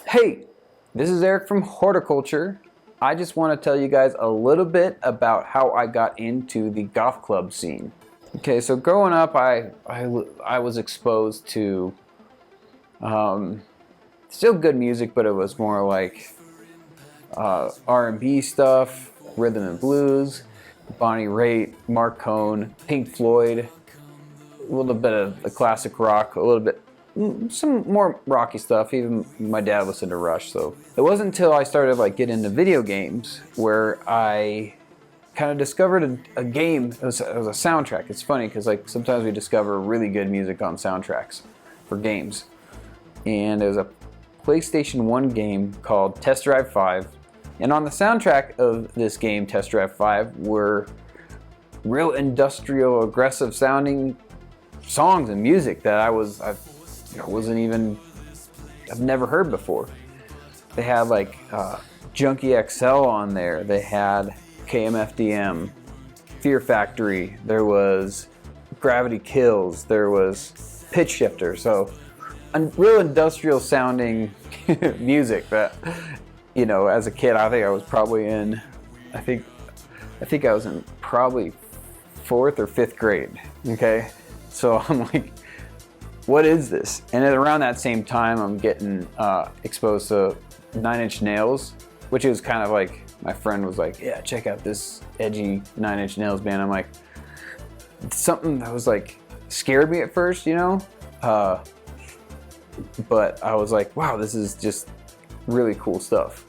Hey, this is Eric from Whorticulture. I just want to tell you guys a little bit about how I got into the goth club scene. Okay, so growing up, I was exposed to still good music, but it was more like R&B stuff, rhythm and blues, Bonnie Raitt, Mark Cohn, Pink Floyd, a little bit of the classic rock, a little bit some more rocky stuff. Even my dad listened to Rush, so it wasn't until I started getting into video games where I kind of discovered a game. It was a soundtrack. It's funny because sometimes we discover really good music on soundtracks for games, and it was a PlayStation 1 game called Test Drive 5, and on the soundtrack of this game, Test Drive 5, were real industrial, aggressive sounding songs and music that I've never heard before. They had Junkie XL on there. They had KMFDM, Fear Factory. There was Gravity Kills. There was Pitch Shifter. So real industrial sounding music that, as a kid, I think I was probably in, I think I was in probably 4th or 5th grade. Okay. So I'm like, what is this? And at around that same time, I'm getting exposed to 9 Inch Nails, which is kind of like, my friend was like, yeah, check out this edgy 9 Inch Nails band. I'm like, something that was scared me at first, but I was like, wow, this is just really cool stuff.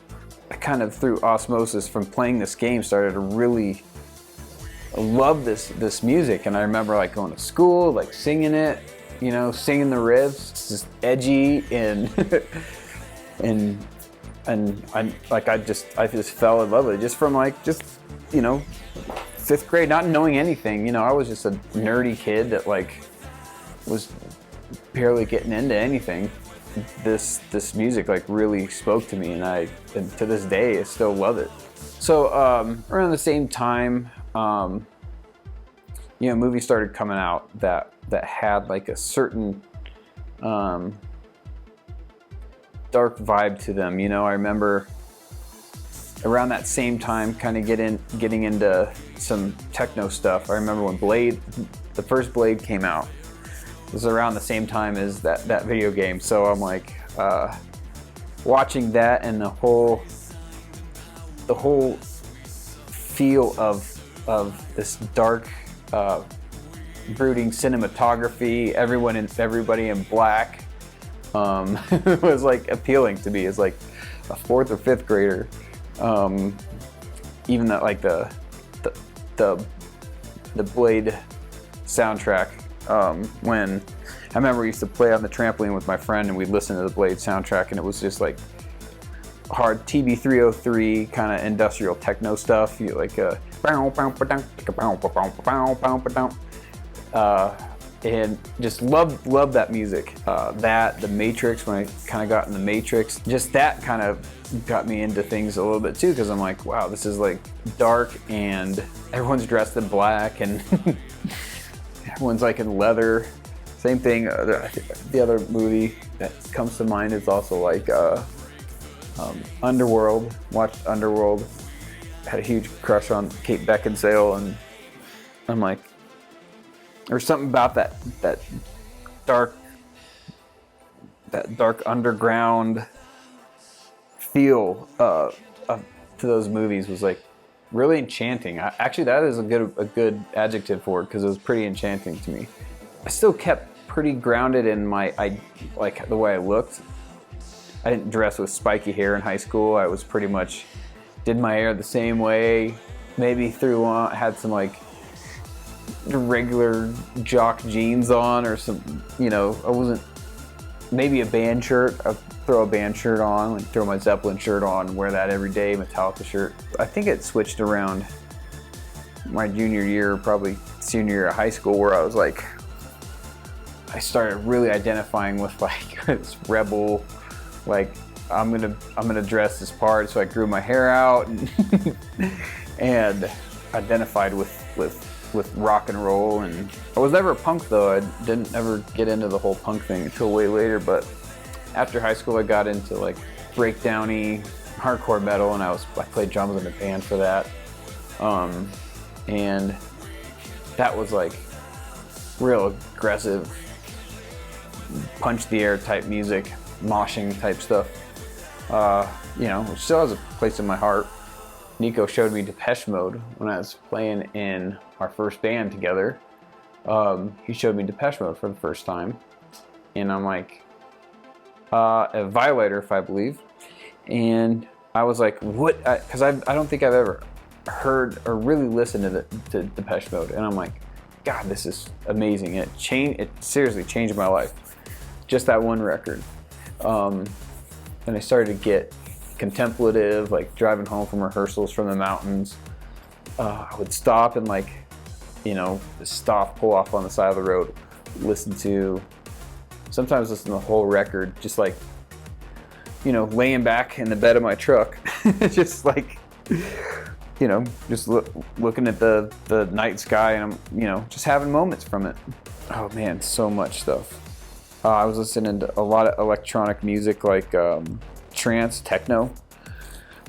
I kind of, through osmosis from playing this game, started to really love this music. And I remember going to school, singing it, singing the riffs. It's just edgy and I just fell in love with it just from 5th grade, not knowing anything. I was just a nerdy kid that was barely getting into anything. This music really spoke to me, and to this day I still love it. So around the same time, movies started coming out that had a certain dark vibe to them. I remember around that same time kind of getting into some techno stuff. I remember when the first Blade came out. It was around the same time as that video game. So I'm watching that, and the whole feel of this dark, brooding cinematography, everybody in black, was appealing to me as a 4th or 5th grader. Even that the Blade soundtrack, when I remember we used to play on the trampoline with my friend, and we'd listen to the Blade soundtrack, and it was just hard TB303 kind of industrial techno stuff. And just love that music. The Matrix, when I kind of got in the Matrix, just that kind of got me into things a little bit too, because I'm like, wow, this is dark, and everyone's dressed in black, and everyone's in leather. Same thing. The other movie that comes to mind is also Underworld. Watched Underworld. Had a huge crush on Kate Beckinsale, and I'm like, there's something about that dark underground feel to those movies was really enchanting. Actually, that is a good adjective for it, because it was pretty enchanting to me. I still kept pretty grounded in the way I looked. I didn't dress with spiky hair in high school. I was pretty much did my hair the same way. Maybe had some regular jock jeans on, or some, I wasn't, maybe a band shirt. I'd throw a band shirt on, throw my Zeppelin shirt on, wear that every day, Metallica shirt. I think it switched around my junior year, probably senior year of high school, where I was I started really identifying with this rebel, I'm gonna dress this part. So I grew my hair out and identified with rock and roll. And I was never a punk, though. I didn't ever get into the whole punk thing until way later. But after high school, I got into breakdowny hardcore metal, and I played drums in a band for that. And that was like real aggressive, punch the air type music, moshing type stuff. You know, which still has a place in my heart. Nico showed me Depeche Mode when I was playing in our first band together. He showed me Depeche Mode for the first time, and I'm like, a Violator, if I believe, and I was like, what? Because I don't think I've ever heard or really listened to Depeche Mode, and I'm like, God, this is amazing. It seriously changed my life. Just that one record. And I started to get contemplative, like driving home from rehearsals from the mountains. I would stop and pull off on the side of the road, sometimes listen to the whole record, just like, laying back in the bed of my truck, just like, looking at the night sky, and I'm, just having moments from it. Oh man, so much stuff. I was listening to a lot of electronic music, like trance, techno.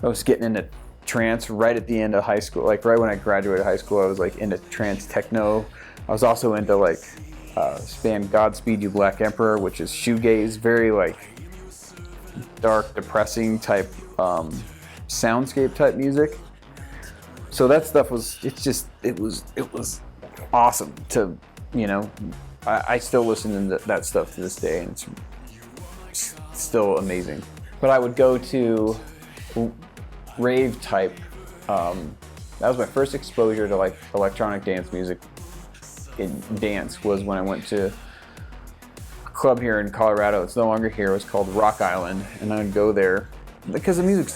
I was getting into trance right at the end of high school, like right when I graduated high school. I was like into trance, techno. I was also into like this band Godspeed You Black Emperor, which is shoegaze, very like dark, depressing type soundscape type music. So that stuff was awesome to, I still listen to that stuff to this day, and it's still amazing. But I would go to rave type. That was my first exposure to like electronic dance music. Dance was when I went to a club here in Colorado. It's no longer here. It was called Rock Island, and I would go there because the music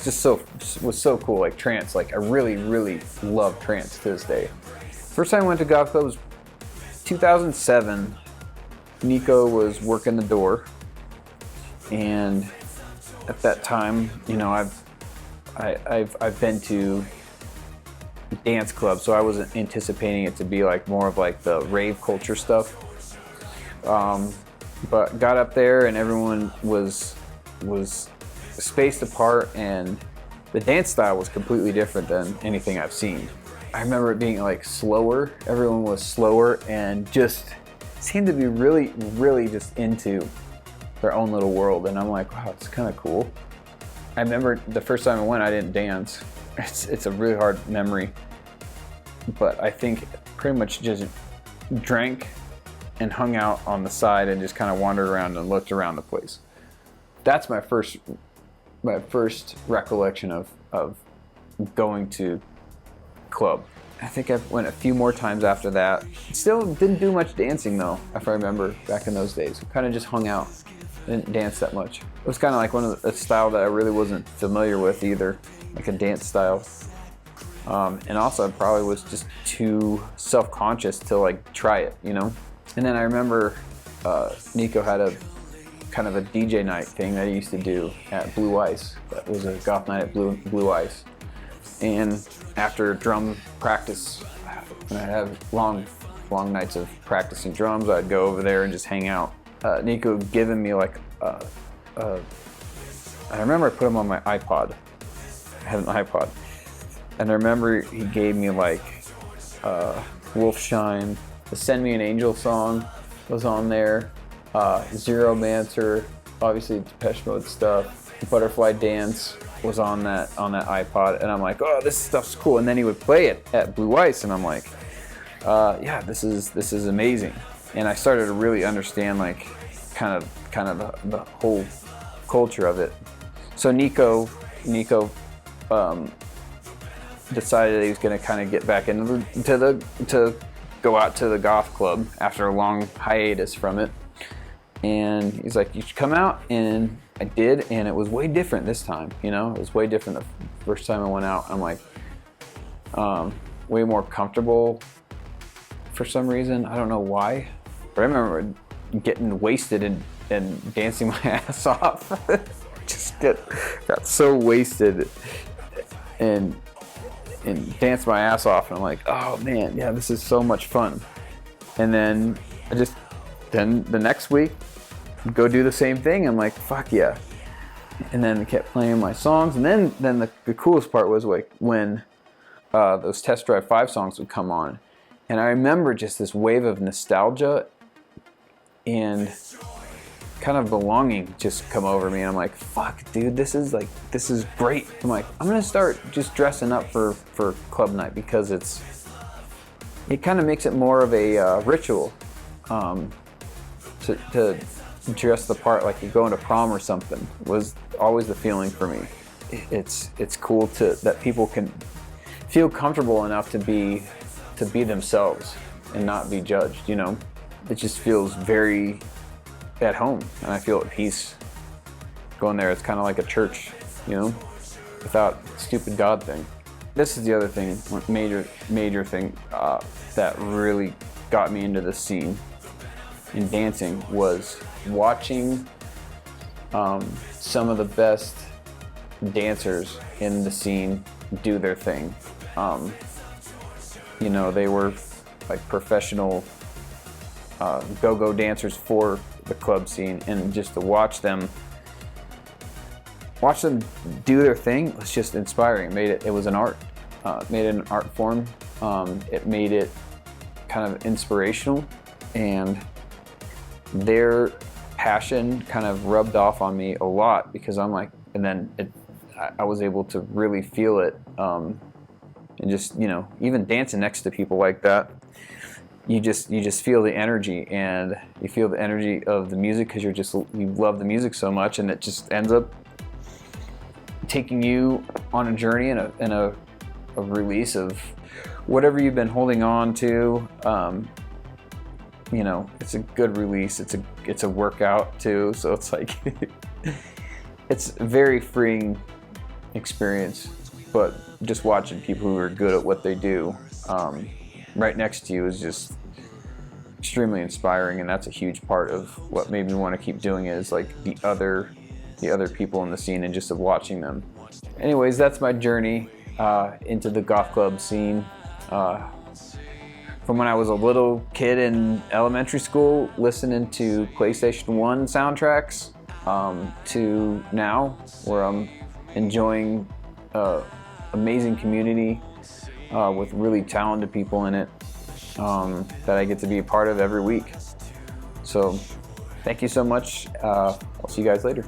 was so cool. Like trance, like I really, really love trance to this day. First time I went to Goth Club was 2007. Nico was working the door, and at that time, I've been to dance clubs, so I wasn't anticipating it to be like more of like the rave culture stuff. But got up there, and everyone was spaced apart, and the dance style was completely different than anything I've seen. I remember it being like slower. Everyone was slower and just seemed to be really, really just into their own little world. And I'm like, wow, it's kind of cool. I remember the first time I went, I didn't dance. It's a really hard memory. But I think pretty much just drank and hung out on the side and just kind of wandered around and looked around the place. That's my first recollection of going to club. I think I went a few more times after that. Still didn't do much dancing though, if I remember back in those days. Kind of just hung out, didn't dance that much. It was kind of like one of the style that I really wasn't familiar with either, like a dance style. And also I probably was just too self-conscious to like try it, And then I remember Nico had a kind of a DJ night thing that he used to do at Blue Ice. That was a goth night at Blue Ice. And after drum practice, when I have long nights of practicing drums, I'd go over there and just hang out. Nico had given me like I remember I put him on my iPod. I had an iPod. And I remember he gave me like Wolfshine, the Send Me an Angel song was on there, Zero Mancer, obviously Depeche Mode stuff, Butterfly Dance was on that iPod, and I'm like, oh, this stuff's cool. And then he would play it at Blue Ice, and I'm like, yeah, this is amazing. And I started to really understand like kind of the whole culture of it. So Nico decided that he was going to kind of get back to go out to the goth club after a long hiatus from it. And he's like, you should come out, and I did, and it was way different this time, It was way different the first time I went out. I'm like, way more comfortable for some reason. I don't know why, but I remember getting wasted and dancing my ass off. Just got so wasted and danced my ass off, and I'm like, oh man, yeah, this is so much fun. And then then the next week, go do the same thing. I'm like, fuck yeah. and then they kept playing my songs. And then the coolest part was like when those Test Drive 5 songs would come on. And I remember just this wave of nostalgia and kind of belonging just come over me. And I'm like, fuck, dude, this is great. I'm like, I'm gonna start just dressing up for club night, because it kind of makes it more of a ritual to dress the part, like you're going to prom or something, was always the feeling for me. It's cool that people can feel comfortable enough to be themselves and not be judged, you know? It just feels very at home, and I feel at peace going there. It's kind of like a church, you know, without stupid God thing. This is the other thing, major thing that really got me into this scene in dancing, was watching some of the best dancers in the scene do their thing. You know, they were like professional go-go dancers for the club scene, and just to watch them do their thing was just inspiring. It was an art. Made it an art form. It made it kind of inspirational, and their passion kind of rubbed off on me a lot, because I'm like, and then I was able to really feel it, and just, you know, even dancing next to people like that, you just feel the energy, and you feel the energy of the music, because you love the music so much, and it just ends up taking you on a journey and a release of whatever you've been holding on to. You know, it's a good release. It's a workout too, so it's like it's a very freeing experience. But just watching people who are good at what they do right next to you is just extremely inspiring, and that's a huge part of what made me want to keep doing it, is like the other people in the scene and just of watching them. Anyways, that's my journey into the goth club scene. From when I was a little kid in elementary school listening to PlayStation 1 soundtracks to now, where I'm enjoying amazing community with really talented people in it that I get to be a part of every week. So thank you so much. I'll see you guys later.